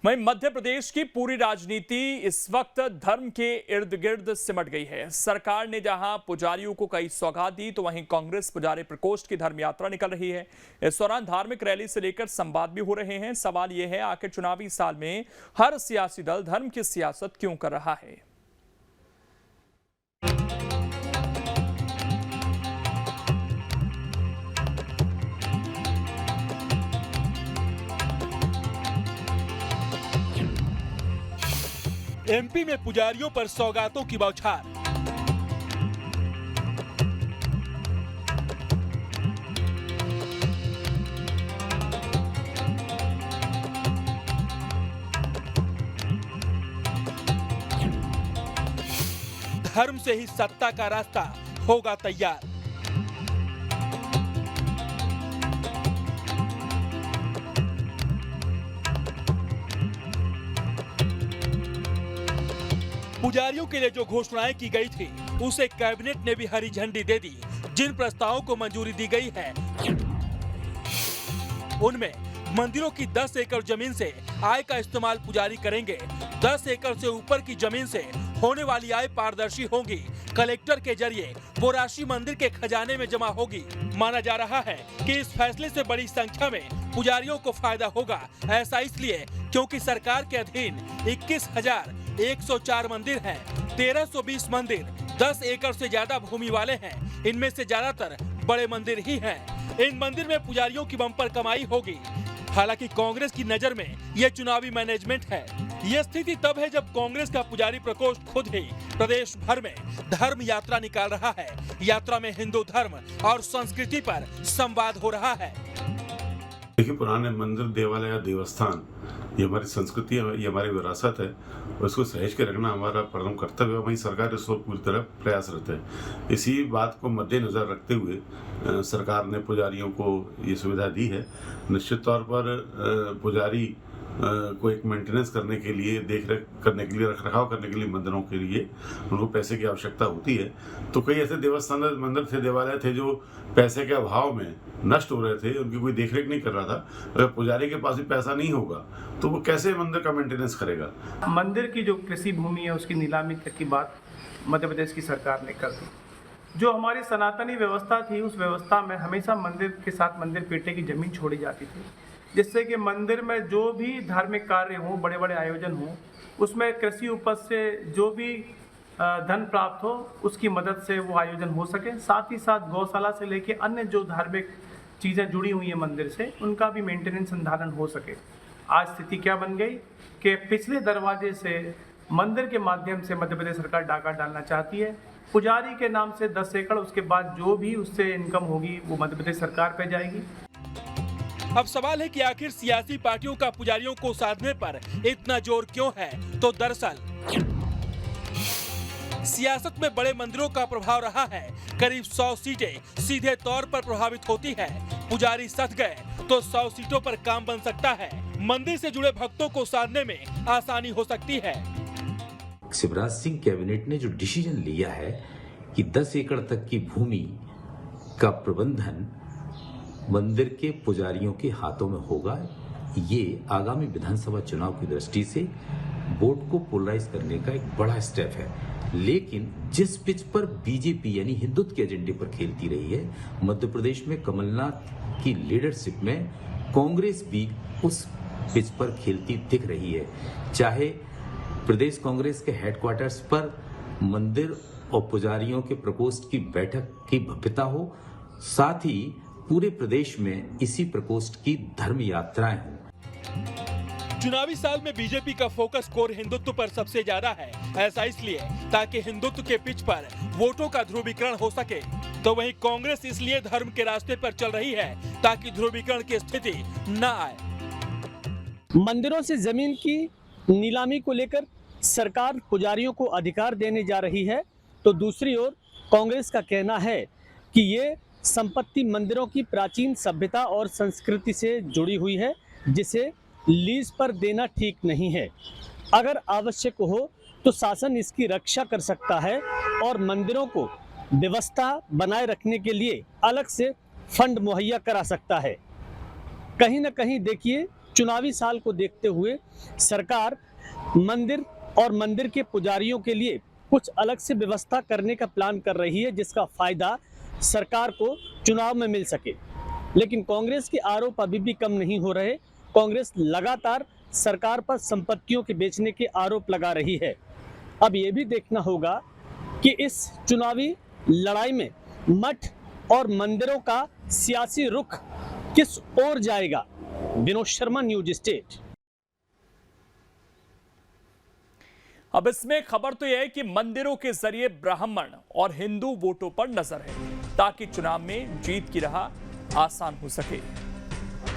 वहीं मध्य प्रदेश की पूरी राजनीति इस वक्त धर्म के इर्द गिर्द सिमट गई है। सरकार ने जहां पुजारियों को कई सौगात दी, तो वहीं कांग्रेस पुजारी प्रकोष्ठ की धर्म यात्रा निकल रही है। इस दौरान धार्मिक रैली से लेकर संवाद भी हो रहे हैं। सवाल यह है, आखिर चुनावी साल में हर सियासी दल धर्म की सियासत क्यों कर रहा है? एमपी में पुजारियों पर सौगातों की बौछार। धर्म से ही सत्ता का रास्ता होगा तैयार। पुजारियों के लिए जो घोषणाएं की गई थी, उसे कैबिनेट ने भी हरी झंडी दे दी। जिन प्रस्तावों को मंजूरी दी गई है, उनमें मंदिरों की 10 एकड़ जमीन से आय का इस्तेमाल पुजारी करेंगे। 10 एकड़ से ऊपर की जमीन से होने वाली आय पारदर्शी होगी। कलेक्टर के जरिए वो राशि मंदिर के खजाने में जमा होगी। माना जा रहा है कि इस फैसले से बड़ी संख्या में पुजारियों को फायदा होगा। ऐसा इसलिए क्योंकि सरकार के अधीन 21,104 मंदिर हैं। 1320 मंदिर 10 एकड़ से ज्यादा भूमि वाले हैं। इनमें से ज्यादातर बड़े मंदिर ही हैं। इन मंदिर में पुजारियों की बम्पर कमाई होगी। हालांकि कांग्रेस की नजर में यह चुनावी मैनेजमेंट है। यह स्थिति तब है जब कांग्रेस का पुजारी प्रकोष्ठ खुद ही प्रदेश भर में धर्म यात्रा निकाल रहा है। यात्रा में हिंदू धर्म और संस्कृति पर संवाद हो रहा है। देखिए, पुराने मंदिर, देवालय या देवस्थान ये हमारी संस्कृति है, ये हमारी विरासत है। उसको सहेज के रखना हमारा प्रथम कर्तव्य है। वहीं सरकार इसको पूरी तरह प्रयासरत है। इसी बात को मद्देनजर रखते हुए सरकार ने पुजारियों को ये सुविधा दी है। निश्चित तौर पर पुजारी को एक मेंटेनेंस करने के लिए, देख रेख करने के लिए, रखरखाव करने के लिए मंदिरों के लिए उनको पैसे की आवश्यकता होती है। तो कई ऐसे देवस्थान, मंदिर थे, देवालय थे जो पैसे के अभाव में नष्ट हो रहे थे, उनकी कोई देखरेख नहीं कर रहा था। अगर पुजारी के पास भी पैसा नहीं होगा तो वो कैसे मंदिर का मेंटेनेंस करेगा? मंदिर की जो कृषि भूमि है उसकी नीलामी तक की बात मध्य प्रदेश की सरकार ने कर दी। जो हमारी सनातनी व्यवस्था थी, उस व्यवस्था में हमेशा मंदिर के साथ मंदिर पेटे की जमीन छोड़ी जाती थी, जिससे कि मंदिर में जो भी धार्मिक कार्य हों, बड़े बड़े आयोजन हों, उसमें कृषि उपज से जो भी धन प्राप्त हो, उसकी मदद से वो आयोजन हो सके। साथ ही साथ गौशाला से लेके अन्य जो धार्मिक चीज़ें जुड़ी हुई हैं मंदिर से, उनका भी मेंटेनेंस संधारण हो सके। आज स्थिति क्या बन गई कि पिछले दरवाजे से मंदिर के माध्यम से मध्य प्रदेश सरकार डाका डालना चाहती है। पुजारी के नाम से 10 एकड़, उसके बाद जो भी उससे इनकम होगी वो मध्य प्रदेश सरकार पे जाएगी। अब सवाल है कि आखिर सियासी पार्टियों का पुजारियों को साधने पर इतना जोर क्यों है? तो दरअसल सियासत में बड़े मंदिरों का प्रभाव रहा है। करीब 100 सीटें सीधे तौर पर प्रभावित होती है। पुजारी सध गए तो 100 सीटों पर काम बन सकता है। मंदिर से जुड़े भक्तों को साधने में आसानी हो सकती है। शिवराज सिंह कैबिनेट ने जो डिसीजन लिया है कि 10 एकड़ तक की भूमि का प्रबंधन मंदिर के पुजारियों के हाथों में होगा, ये आगामी विधानसभा चुनाव की दृष्टि से वोट को पोलराइज करने का एक बड़ा स्टेप है। लेकिन जिस पिच पर बीजेपी यानी हिंदुत्व के एजेंडे पर खेलती रही है, मध्य प्रदेश में कमलनाथ की लीडरशिप में कांग्रेस भी उस पिच पर खेलती दिख रही है। चाहे प्रदेश कांग्रेस के हेडक्वार्टर्स पर मंदिर और पुजारियों के प्रकोष्ठ की बैठक की भव्यता हो, साथ ही पूरे प्रदेश में इसी प्रकोष्ठ की धर्म यात्राएं हों। चुनावी साल में बीजेपी का फोकस कोर हिंदुत्व पर सबसे ज्यादा है। ऐसा इसलिए ताकि हिंदुत्व के पिच पर वोटों का ध्रुवीकरण हो सके। तो वहीं कांग्रेस इसलिए धर्म के रास्ते पर चल रही है ताकि ध्रुवीकरण की स्थिति न आए। मंदिरों से जमीन की नीलामी को लेकर सरकार पुजारियों को अधिकार देने जा रही है, तो दूसरी ओर कांग्रेस का कहना है कि ये संपत्ति मंदिरों की प्राचीन सभ्यता और संस्कृति से जुड़ी हुई है, जिसे लीज पर देना ठीक नहीं है। अगर आवश्यक हो तो शासन इसकी रक्षा कर सकता है और मंदिरों को व्यवस्था बनाए रखने के लिए अलग से फंड मुहैया करा सकता है। कहीं ना कहीं देखिए, चुनावी साल को देखते हुए सरकार मंदिर और मंदिर के पुजारियों के लिए कुछ अलग से व्यवस्था करने का प्लान कर रही है, जिसका फायदा सरकार को चुनाव में मिल सके। लेकिन कांग्रेस के आरोप अभी भी कम नहीं हो रहे। कांग्रेस लगातार सरकार पर संपत्तियों के बेचने के आरोप लगा रही है। अब ये भी देखना होगा कि इस चुनावी लड़ाई में मठ और मंदिरों का सियासी रुख किस ओर जाएगा। Vinod Sharma, news state. अब इसमें खबर तो यह है कि मंदिरों के जरिए ब्राह्मण और हिंदू वोटों पर नजर है, ताकि चुनाव में जीत की राह आसान हो सके।